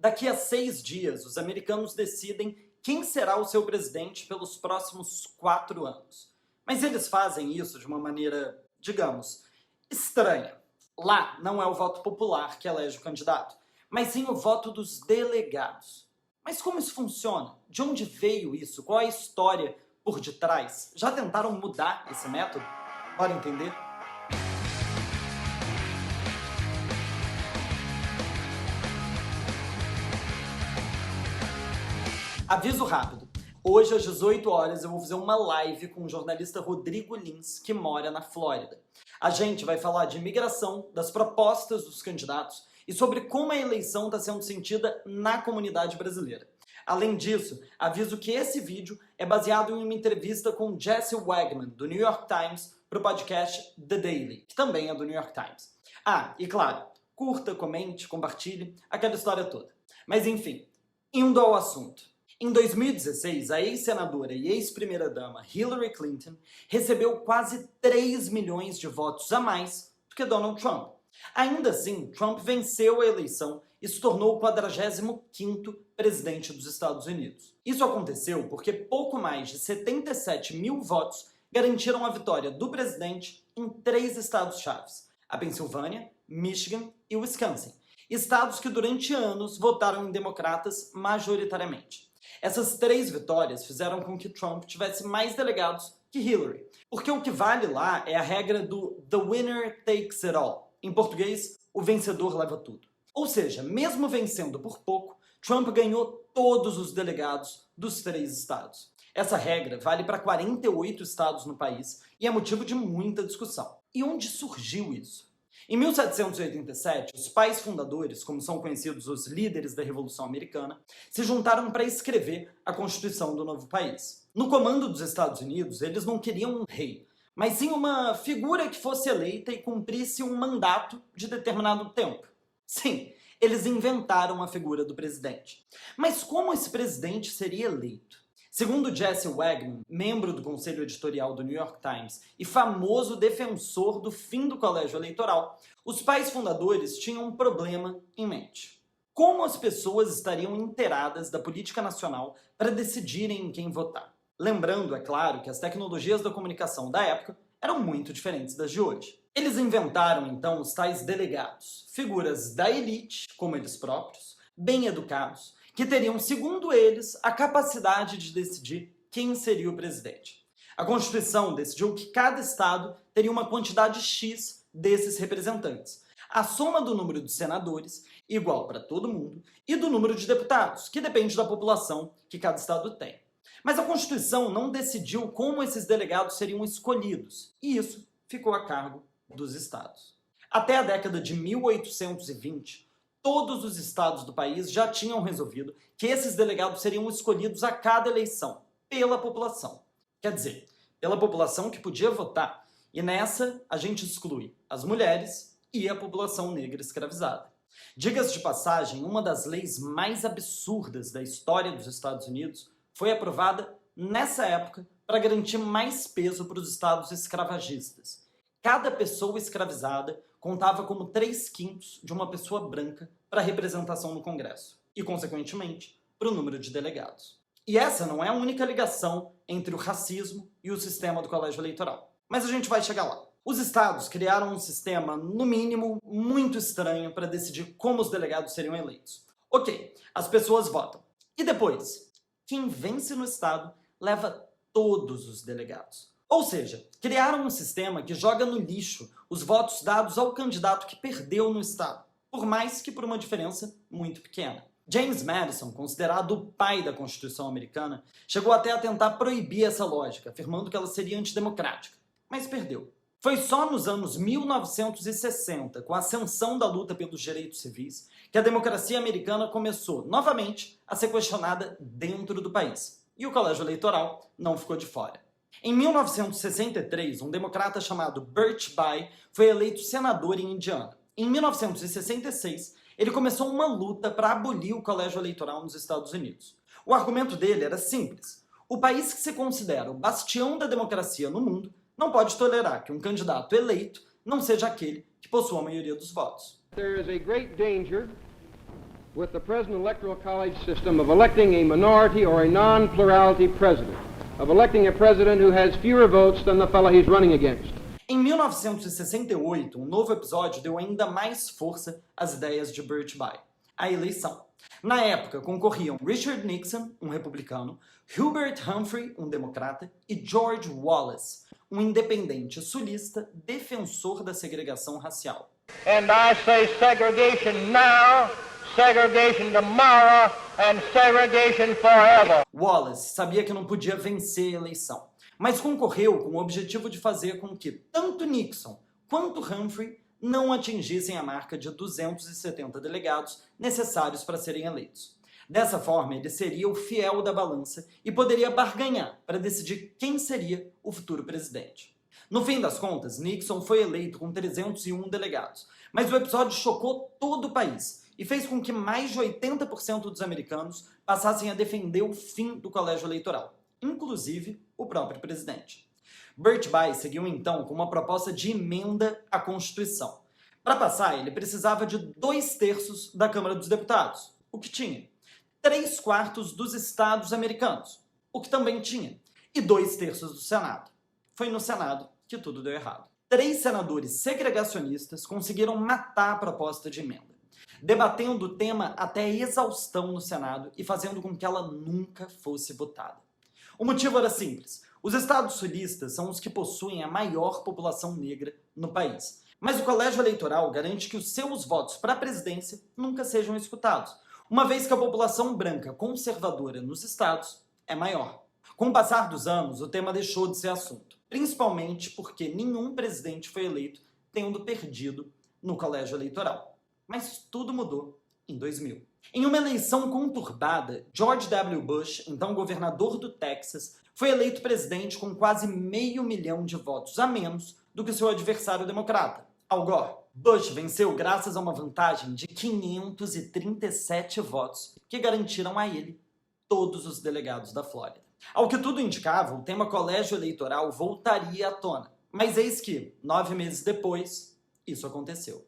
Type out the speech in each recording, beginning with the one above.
Daqui a 6 dias, os americanos decidem quem será o seu presidente pelos próximos 4 anos. Mas eles fazem isso de uma maneira, digamos, estranha. Lá não é o voto popular que elege o candidato, mas sim o voto dos delegados. Mas como isso funciona? De onde veio isso? Qual é a história por detrás? Já tentaram mudar esse método? Bora entender? Aviso rápido. Hoje, às 18 horas, eu vou fazer uma live com o jornalista Rodrigo Lins, que mora na Flórida. A gente vai falar de imigração, das propostas dos candidatos e sobre como a eleição está sendo sentida na comunidade brasileira. Além disso, aviso que esse vídeo é baseado em uma entrevista com Jesse Wegman, do New York Times, para o podcast The Daily, que também é do New York Times. Ah, e claro, curta, comente, compartilhe, aquela história toda. Mas enfim, indo ao assunto. Em 2016, a ex-senadora e ex-primeira-dama Hillary Clinton recebeu quase 3 milhões de votos a mais do que Donald Trump. Ainda assim, Trump venceu a eleição e se tornou o 45º presidente dos Estados Unidos. Isso aconteceu porque pouco mais de 77 mil votos garantiram a vitória do presidente em 3 estados-chave: a Pensilvânia, Michigan e Wisconsin, estados que durante anos votaram em democratas majoritariamente. Essas 3 vitórias fizeram com que Trump tivesse mais delegados que Hillary, porque o que vale lá é a regra do "the winner takes it all". Em português, o vencedor leva tudo. Ou seja, mesmo vencendo por pouco, Trump ganhou todos os delegados dos 3 estados. Essa regra vale para 48 estados no país e é motivo de muita discussão. E onde surgiu isso? Em 1787, os pais fundadores, como são conhecidos os líderes da Revolução Americana, se juntaram para escrever a Constituição do novo país. No comando dos Estados Unidos, eles não queriam um rei, mas sim uma figura que fosse eleita e cumprisse um mandato de determinado tempo. Sim, eles inventaram a figura do presidente. Mas como esse presidente seria eleito? Segundo Jesse Wegman, membro do conselho editorial do New York Times e famoso defensor do fim do colégio eleitoral, os pais fundadores tinham um problema em mente. Como as pessoas estariam inteiradas da política nacional para decidirem em quem votar? Lembrando, é claro, que as tecnologias da comunicação da época eram muito diferentes das de hoje. Eles inventaram, então, os tais delegados, figuras da elite, como eles próprios, bem educados, que teriam, segundo eles, a capacidade de decidir quem seria o presidente. A Constituição decidiu que cada estado teria uma quantidade X desses representantes. A soma do número de senadores, igual para todo mundo, e do número de deputados, que depende da população que cada estado tem. Mas a Constituição não decidiu como esses delegados seriam escolhidos, e isso ficou a cargo dos estados. Até a década de 1820, todos os estados do país já tinham resolvido que esses delegados seriam escolhidos a cada eleição, pela população. Quer dizer, pela população que podia votar. E nessa, a gente exclui as mulheres e a população negra escravizada. Diga-se de passagem, uma das leis mais absurdas da história dos Estados Unidos foi aprovada nessa época para garantir mais peso para os estados escravagistas. Cada pessoa escravizada contava como 3/5 de uma pessoa branca para a representação no Congresso e, consequentemente, para o número de delegados. E essa não é a única ligação entre o racismo e o sistema do colégio eleitoral. Mas a gente vai chegar lá. Os estados criaram um sistema, no mínimo, muito estranho para decidir como os delegados seriam eleitos. Ok, as pessoas votam. E depois? Quem vence no estado leva todos os delegados. Ou seja, criaram um sistema que joga no lixo os votos dados ao candidato que perdeu no estado, por mais que por uma diferença muito pequena. James Madison, considerado o pai da Constituição americana, chegou até a tentar proibir essa lógica, afirmando que ela seria antidemocrática, mas perdeu. Foi só nos anos 1960, com a ascensão da luta pelos direitos civis, que a democracia americana começou, novamente, a ser questionada dentro do país. E o colégio eleitoral não ficou de fora. Em 1963, um democrata chamado Birch Bayh foi eleito senador em Indiana. Em 1966, ele começou uma luta para abolir o colégio eleitoral nos Estados Unidos. O argumento dele era simples: o país que se considera o bastião da democracia no mundo não pode tolerar que um candidato eleito não seja aquele que possua a maioria dos votos. There is a great danger with the present electoral college system of electing a minority or a non-plurality president, of electing a president who has fewer votes than the fellow he's running against. Em 1968, um novo episódio deu ainda mais força às ideias de Burt Bye, a eleição. Na época, concorriam Richard Nixon, um republicano, Hubert Humphrey, um democrata, e George Wallace, um independente sulista defensor da segregação racial. And I say segregation now, segregation tomorrow, and segregation forever. Wallace sabia que não podia vencer a eleição, mas concorreu com o objetivo de fazer com que tanto Nixon quanto Humphrey não atingissem a marca de 270 delegados necessários para serem eleitos. Dessa forma, ele seria o fiel da balança e poderia barganhar para decidir quem seria o futuro presidente. No fim das contas, Nixon foi eleito com 301 delegados, mas o episódio chocou todo o país e fez com que mais de 80% dos americanos passassem a defender o fim do colégio eleitoral, inclusive o próprio presidente. Burt Bye seguiu então com uma proposta de emenda à Constituição. Para passar, ele precisava de 2/3 da Câmara dos Deputados, o que tinha, 3/4 dos estados americanos, o que também tinha, e 2/3 do Senado. Foi no Senado que tudo deu errado. 3 senadores segregacionistas conseguiram matar a proposta de emenda, debatendo o tema até a exaustão no Senado e fazendo com que ela nunca fosse votada. O motivo era simples. Os estados sulistas são os que possuem a maior população negra no país, mas o colégio eleitoral garante que os seus votos para a presidência nunca sejam escutados, uma vez que a população branca conservadora nos estados é maior. Com o passar dos anos, o tema deixou de ser assunto, principalmente porque nenhum presidente foi eleito tendo perdido no colégio eleitoral. Mas tudo mudou em 2000. Em uma eleição conturbada, George W. Bush, então governador do Texas, foi eleito presidente com quase 500 mil de votos a menos do que seu adversário democrata, Al Gore. Bush venceu graças a uma vantagem de 537 votos, que garantiram a ele todos os delegados da Flórida. Ao que tudo indicava, o tema colégio eleitoral voltaria à tona. Mas eis que, 9 meses depois, isso aconteceu.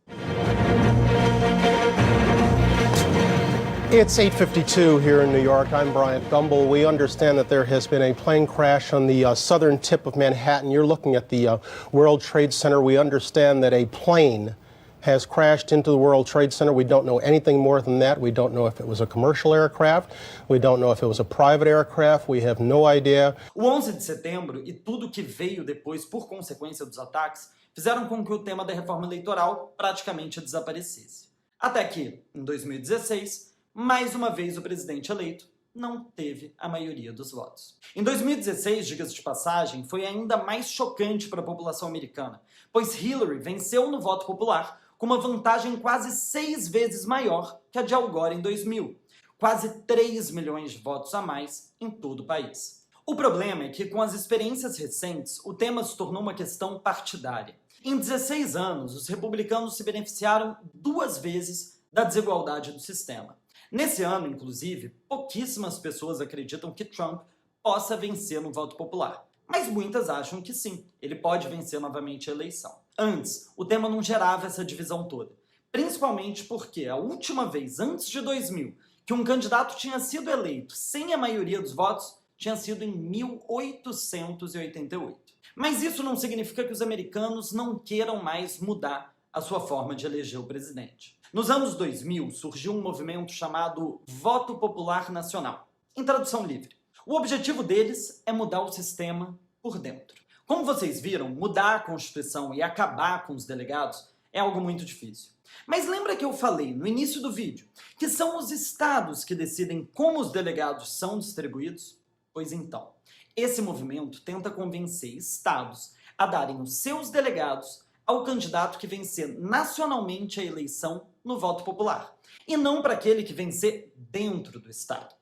It's 8:52 here in New York. I'm Bryant Gumbel. We understand that there has been a plane crash on the southern tip of Manhattan. You're looking at the World Trade Center. We understand that a plane has crashed into the World Trade Center. We don't know anything more than that. We don't know if it was a commercial aircraft. We don't know if it was a private aircraft. We have no idea. O 11 de setembro e tudo que veio depois por consequência dos ataques fizeram com que o tema da reforma eleitoral praticamente desaparecesse. Até que, em 2016, mais uma vez o presidente eleito não teve a maioria dos votos. Em 2016, diga-se de passagem, foi ainda mais chocante para a população americana, pois Hillary venceu no voto popular com uma vantagem quase 6 vezes maior que a de Al Gore em 2000, quase 3 milhões de votos a mais em todo o país. O problema é que, com as experiências recentes, o tema se tornou uma questão partidária. Em 16 anos, os republicanos se beneficiaram 2 vezes da desigualdade do sistema. Nesse ano, inclusive, pouquíssimas pessoas acreditam que Trump possa vencer no voto popular. Mas muitas acham que sim, ele pode vencer novamente a eleição. Antes, o tema não gerava essa divisão toda. Principalmente porque a última vez, antes de 2000, que um candidato tinha sido eleito sem a maioria dos votos, tinha sido em 1888. Mas isso não significa que os americanos não queiram mais mudar a sua forma de eleger o presidente. Nos anos 2000, surgiu um movimento chamado Voto Popular Nacional, em tradução livre. O objetivo deles é mudar o sistema por dentro. Como vocês viram, mudar a Constituição e acabar com os delegados é algo muito difícil. Mas lembra que eu falei no início do vídeo que são os estados que decidem como os delegados são distribuídos? Pois então, esse movimento tenta convencer estados a darem os seus delegados ao candidato que vencer nacionalmente a eleição no voto popular, e não para aquele que vencer dentro do estado.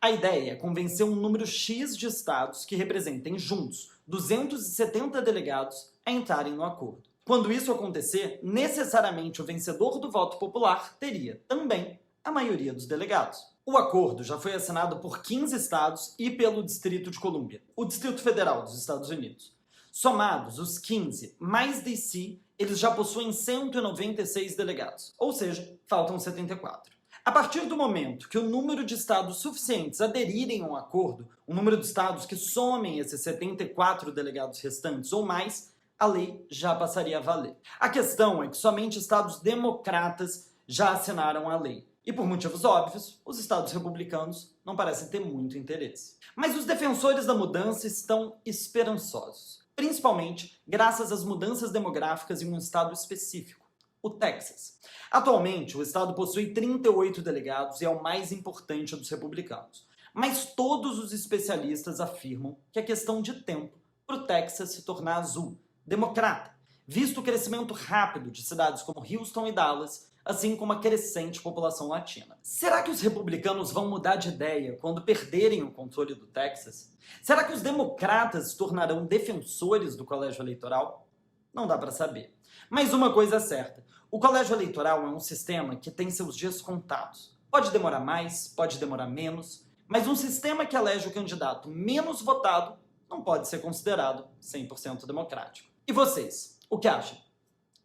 A ideia é convencer um número X de estados que representem juntos 270 delegados a entrarem no acordo. Quando isso acontecer, necessariamente o vencedor do voto popular teria também a maioria dos delegados. O acordo já foi assinado por 15 estados e pelo Distrito de Colômbia, o Distrito Federal dos Estados Unidos. Somados, os 15 mais DC, eles já possuem 196 delegados, ou seja, faltam 74. A partir do momento que o número de estados suficientes aderirem a um acordo, o número de estados que somem esses 74 delegados restantes ou mais, a lei já passaria a valer. A questão é que somente estados democratas já assinaram a lei. E por motivos óbvios, os estados republicanos não parecem ter muito interesse. Mas os defensores da mudança estão esperançosos, principalmente graças às mudanças demográficas em um estado específico, o Texas. Atualmente, o estado possui 38 delegados e é o mais importante dos republicanos. Mas todos os especialistas afirmam que é questão de tempo para o Texas se tornar azul, democrata, visto o crescimento rápido de cidades como Houston e Dallas, assim como a crescente população latina. Será que os republicanos vão mudar de ideia quando perderem o controle do Texas? Será que os democratas se tornarão defensores do colégio eleitoral? Não dá para saber. Mas uma coisa é certa, o colégio eleitoral é um sistema que tem seus dias contados. Pode demorar mais, pode demorar menos, mas um sistema que elege o candidato menos votado não pode ser considerado 100% democrático. E vocês, o que acham?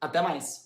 Até mais!